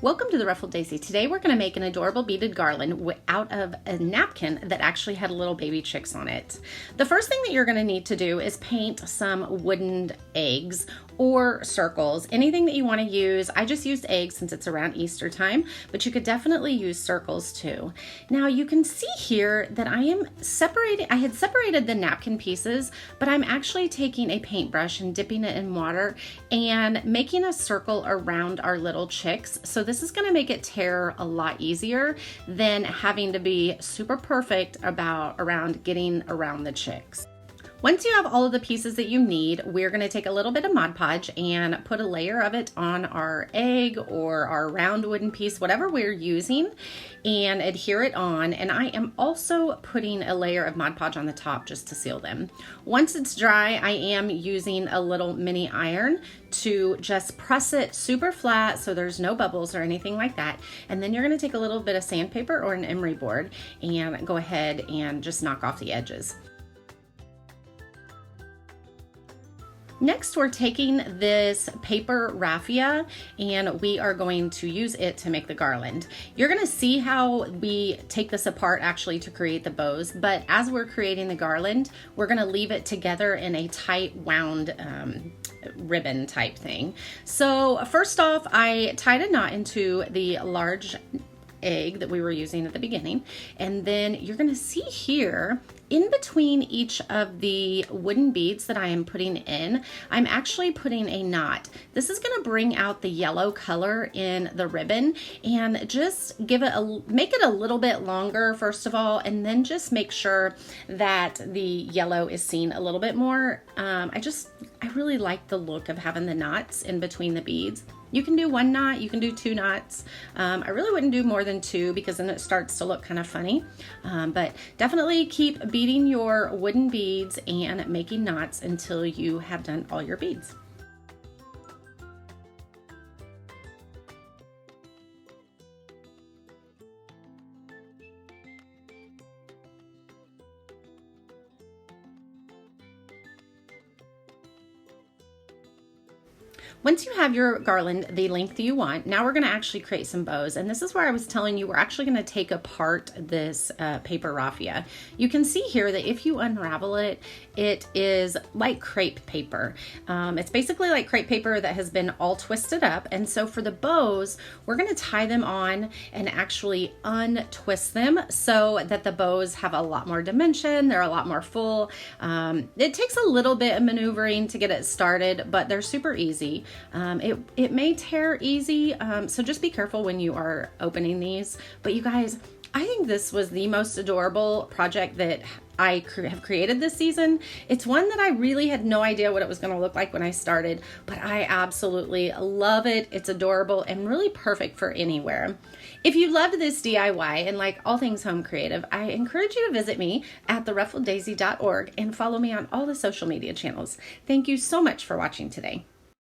Welcome to the Ruffled Daisy. Today we're going to make an adorable beaded garland out of a napkin that actually had little baby chicks on it. The first thing that you're going to need to do is paint some wooden eggs or circles, anything that you want to use. I just used eggs since it's around Easter time, but you could definitely use circles too. Now you can see here that I had separated the napkin pieces, but I'm actually taking a paintbrush and dipping it in water and making a circle around our little chicks. So this is going to make it tear a lot easier than having to be super perfect around getting around the chicks. Once you have all of the pieces that you need, we're going to take a little bit of Mod Podge and put a layer of it on our egg or our round wooden piece, whatever we're using, and adhere it on. And I am also putting a layer of Mod Podge on the top just to seal them. Once it's dry, I am using a little mini iron to just press it super flat so there's no bubbles or anything like that. And then you're going to take a little bit of sandpaper or an emery board and go ahead and just knock off the edges. Next, we're taking this paper raffia and we are going to use it to make the garland. You're gonna see how we take this apart actually to create the bows, but as we're creating the garland, we're gonna leave it together in a tight wound ribbon type thing. So first off, I tied a knot into the large egg that we were using at the beginning, and then you're gonna see here in between each of the wooden beads that I am putting in, I'm actually putting a knot. This is gonna bring out the yellow color in the ribbon and just make it a little bit longer first of all, and then just make sure that the yellow is seen a little bit more. I really like the look of having the knots in between the beads. You can do one knot, you can do two knots. I really wouldn't do more than two because then it starts to look kind of funny. But definitely keep beading your wooden beads and making knots until you have done all your beads. Once you have your garland the length you want, now we're going to actually create some bows. And this is where I was telling you we're actually going to take apart this paper raffia. You can see here that if you unravel it, it is like crepe paper. It's basically like crepe paper that has been all twisted up. And so for the bows, we're going to tie them on and actually untwist them so that the bows have a lot more dimension. They're a lot more full. It takes a little bit of maneuvering to get it started, but they're super easy. It may tear easy, so just be careful when you are opening these. But you guys, I think this was the most adorable project that I have created this season. It's one that I really had no idea what it was going to look like when I started, but I absolutely love it. It's adorable and really perfect for anywhere. If you loved this DIY and like all things home creative, I encourage you to visit me at theruffleddaisy.org and follow me on all the social media channels. Thank you so much for watching today.